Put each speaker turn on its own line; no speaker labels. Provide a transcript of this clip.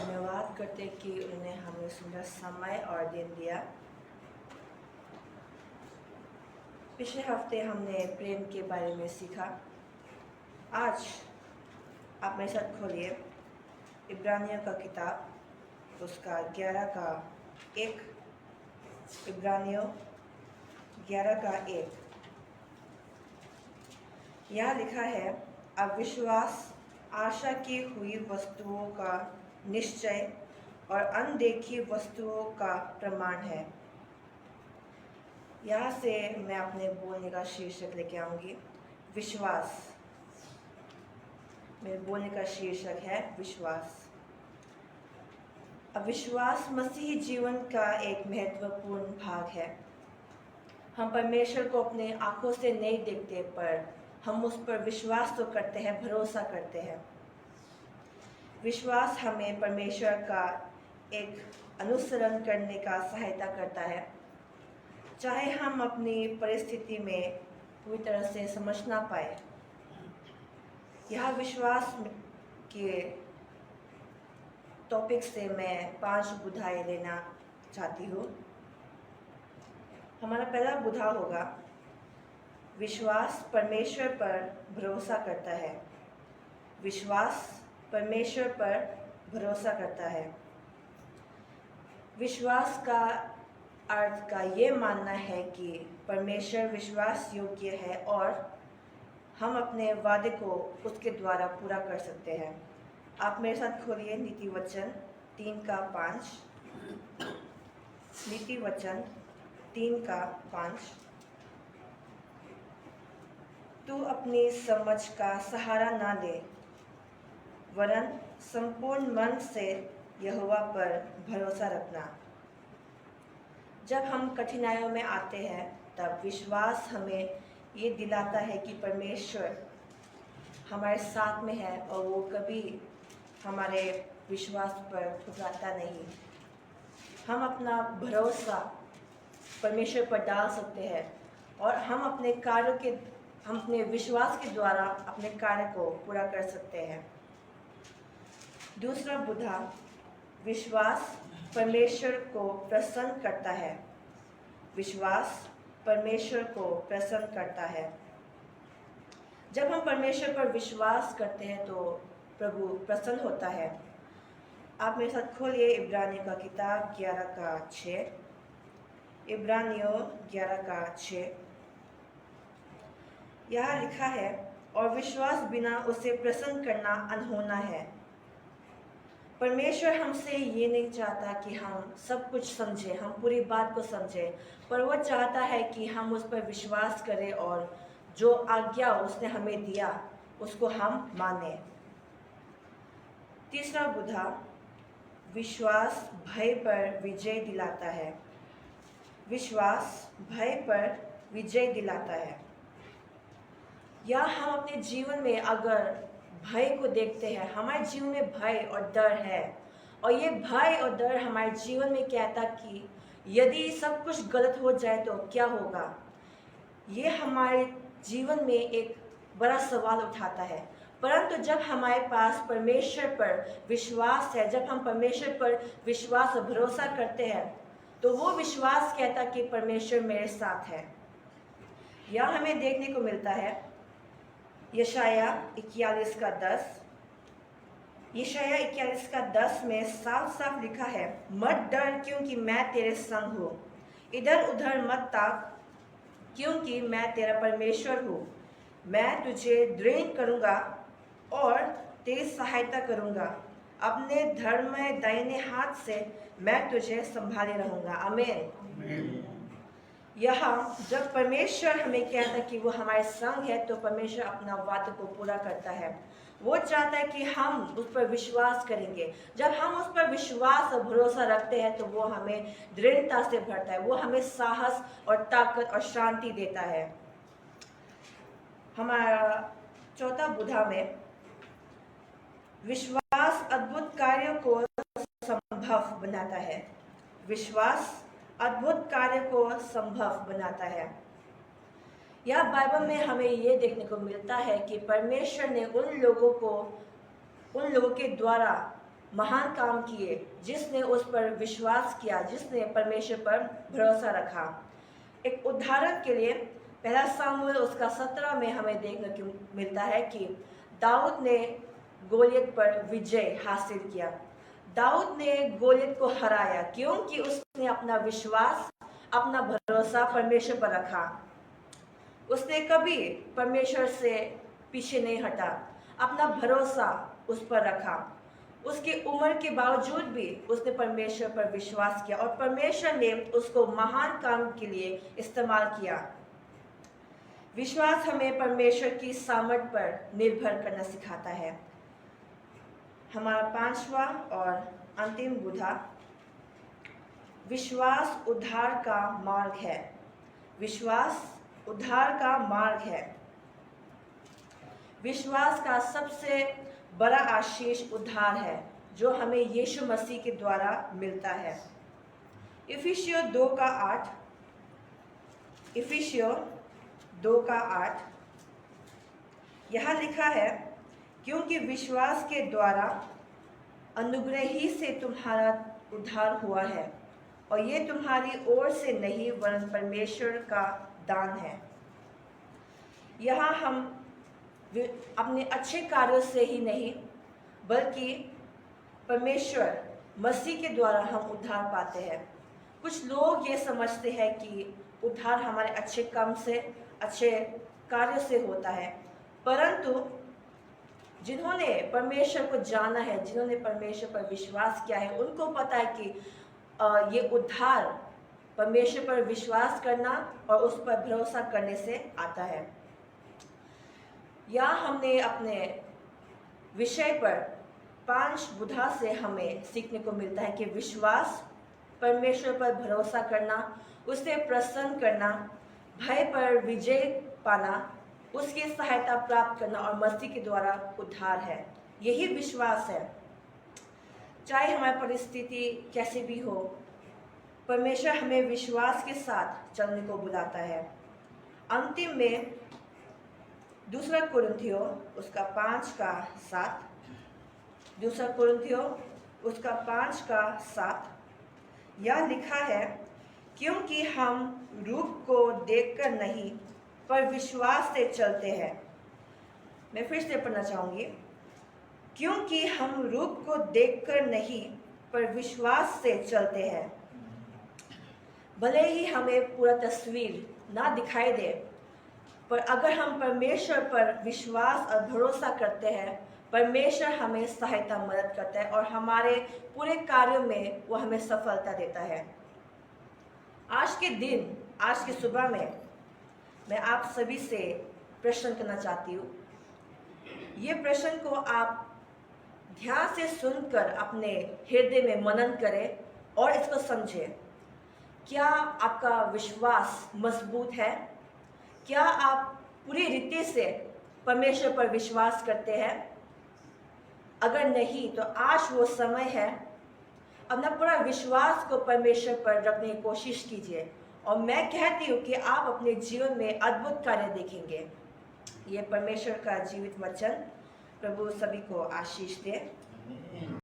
धन्यवाद करते कि उन्होंने हमें सुंदर समय और दिन दिया। पिछले हफ्ते हमने प्रेम के बारे में सीखा। आज आप मेरे साथ खोलिए इब्रानियों का किताब, उसका 11 का 1। इब्रानियों 11 का 1। यहाँ लिखा है, अविश्वास आशा की हुई वस्तुओं का निश्चय और अनदेखी वस्तुओं का प्रमाण है। यहाँ से मैं अपने बोलने का शीर्षक लेके आऊँगी, विश्वास। मेरे बोलने का शीर्षक है विश्वास। अविश्वास मसीही जीवन का एक महत्वपूर्ण भाग है। हम परमेश्वर को अपने आंखों से नहीं देखते, पर हम उस पर विश्वास तो करते हैं, भरोसा करते हैं। विश्वास हमें परमेश्वर का एक अनुसरण करने का सहायता करता है, चाहे हम अपनी परिस्थिति में पूरी तरह से समझ ना पाए। यह विश्वास के टॉपिक से मैं 5 बुधाएं लेना चाहती हूँ। हमारा पहला बुधा होगा, विश्वास परमेश्वर पर भरोसा करता है। विश्वास परमेश्वर पर भरोसा करता है। विश्वास का अर्थ का ये मानना है कि परमेश्वर विश्वास योग्य है और हम अपने वादे को उसके द्वारा पूरा कर सकते हैं। आप मेरे साथ खोलिए नीति वचन 3 का 5। नीति वचन 3 का 5। तू अपनी समझ का सहारा ना ले, वरन संपूर्ण मन से यहोवा पर भरोसा रखना। जब हम कठिनाइयों में आते हैं, तब विश्वास हमें ये दिलाता है कि परमेश्वर हमारे साथ में है और वो कभी हमारे विश्वास पर ठुकराता नहीं। हम अपना भरोसा परमेश्वर पर डाल सकते हैं और हम अपने विश्वास के द्वारा अपने कार्य को पूरा कर सकते हैं। दूसरा बुधा, विश्वास परमेश्वर को प्रसन्न करता है। विश्वास परमेश्वर को प्रसन्न करता है। जब हम परमेश्वर पर विश्वास करते हैं तो प्रभु प्रसन्न होता है। आप मेरे साथ खोलिए इब्रानियों का किताब 11 का 6। इब्रानियों 11 का 6। यहाँ लिखा है, और विश्वास बिना उसे प्रसन्न करना अनहोना है। परमेश्वर हमसे ये नहीं चाहता कि हम सब कुछ समझें, हम पूरी बात को समझें, पर वो चाहता है कि हम उस पर विश्वास करें और जो आज्ञा उसने हमें दिया उसको हम माने। तीसरा बुधा, विश्वास भय पर विजय दिलाता है। विश्वास भय पर विजय दिलाता है। या हम अपने जीवन में अगर भय को देखते हैं, हमारे जीवन में भय और डर है, और ये भय और डर हमारे जीवन में कहता कि यदि सब कुछ गलत हो जाए तो क्या होगा। ये हमारे जीवन में एक बड़ा सवाल उठाता है। परंतु जब हमारे पास परमेश्वर पर विश्वास है, जब हम परमेश्वर पर विश्वास और भरोसा करते हैं, तो वो विश्वास कहता कि परमेश्वर मेरे साथ है। यह हमें देखने को मिलता है यशाया 41 का 10। यशाया 41 का 10 में साफ साफ लिखा है, मत डर क्योंकि मैं तेरे संग हूँ, इधर उधर मत ताक क्योंकि मैं तेरा परमेश्वर हूँ। मैं तुझे दृढ़ करूँगा और तेरी सहायता करूँगा, अपने धर्म दाहिने हाथ से मैं तुझे संभाले रहूँगा। आमीन। यहाँ जब परमेश्वर हमें कहता है कि वो हमारे संग है, तो परमेश्वर अपना वादा को पूरा करता है। वो चाहता है कि हम उस पर विश्वास करेंगे। जब हम उस पर विश्वास और भरोसा रखते हैं तो वो हमें दृढ़ता से भरता है, वो हमें साहस और ताकत और शांति देता है। हमारा चौथा बुधा में, विश्वास अद्भुत कार्यों को संभव बनाता है। विश्वास अद्भुत कार्य को संभव बनाता है। यह बाइबल में हमें ये देखने को मिलता है कि परमेश्वर ने उन लोगों के द्वारा महान काम किए, जिसने उस पर विश्वास किया, जिसने परमेश्वर पर भरोसा रखा। एक उदाहरण के लिए पहला सामुएल उसका 17 में हमें देखने को मिलता है कि दाऊद ने गोलियत पर विजय हासिल किया। दाऊद ने गोलियत को हराया क्योंकि उसने अपना विश्वास, अपना भरोसा परमेश्वर पर रखा। उसने कभी परमेश्वर से पीछे नहीं हटा, अपना भरोसा उस पर रखा। उसकी उम्र के बावजूद भी उसने परमेश्वर पर विश्वास किया और परमेश्वर ने उसको महान काम के लिए इस्तेमाल किया। विश्वास हमें परमेश्वर की सामर्थ पर निर्भर करना सिखाता है। हमारा 5वां और अंतिम बुधा, विश्वास उद्धार का मार्ग है। विश्वास उद्धार का मार्ग है। विश्वास का सबसे बड़ा आशीष उद्धार है जो हमें यीशु मसीह के द्वारा मिलता है। इफिसियों 2:8, इफिसियों 2:8 यहाँ लिखा है, क्योंकि विश्वास के द्वारा अनुग्रह ही से तुम्हारा उद्धार हुआ है और ये तुम्हारी ओर से नहीं वरन परमेश्वर का दान है। यहाँ हम अपने अच्छे कार्यों से ही नहीं बल्कि परमेश्वर मसीह के द्वारा हम उद्धार पाते हैं। कुछ लोग ये समझते हैं कि उद्धार हमारे अच्छे काम से, अच्छे कार्यों से होता है, परंतु जिन्होंने परमेश्वर को जाना है, जिन्होंने परमेश्वर पर विश्वास किया है, उनको पता है कि ये उद्धार परमेश्वर पर विश्वास करना और उस पर भरोसा करने से आता है। यहाँ हमने अपने विषय पर 5 बुधा से हमें सीखने को मिलता है कि विश्वास, परमेश्वर पर भरोसा करना, उससे प्रसन्न करना, भय पर विजय पाना, उसकी सहायता प्राप्त करना और मसीह के द्वारा उद्धार है। यही विश्वास है। चाहे हमारी परिस्थिति कैसी भी हो, परमेश्वर हमें विश्वास के साथ चलने को बुलाता है। अंतिम में 2 कुरिन्थियों उसका 5:7, 2 कुरिन्थियों उसका 5:7 यह लिखा है, क्योंकि हम रूप को देखकर नहीं पर विश्वास से चलते हैं। मैं फिर से पढ़ना चाहूँगी, क्योंकि हम रूप को देखकर नहीं पर विश्वास से चलते हैं। भले ही हमें पूरा तस्वीर ना दिखाई दे, पर अगर हम परमेश्वर पर विश्वास और भरोसा करते हैं, परमेश्वर हमें सहायता मदद करता है और हमारे पूरे कार्यों में वो हमें सफलता देता है। आज के दिन, आज की सुबह में मैं आप सभी से प्रश्न करना चाहती हूँ। ये प्रश्न को आप ध्यान से सुनकर अपने हृदय में मनन करें और इसको समझें। क्या आपका विश्वास मजबूत है? क्या आप पूरी रीति से परमेश्वर पर विश्वास करते हैं? अगर नहीं तो आज वो समय है, अपना पूरा विश्वास को परमेश्वर पर रखने की कोशिश कीजिए और मैं कहती हूँ कि आप अपने जीवन में अद्भुत कार्य देखेंगे। ये परमेश्वर का जीवित वचन प्रभु सभी को आशीष दे।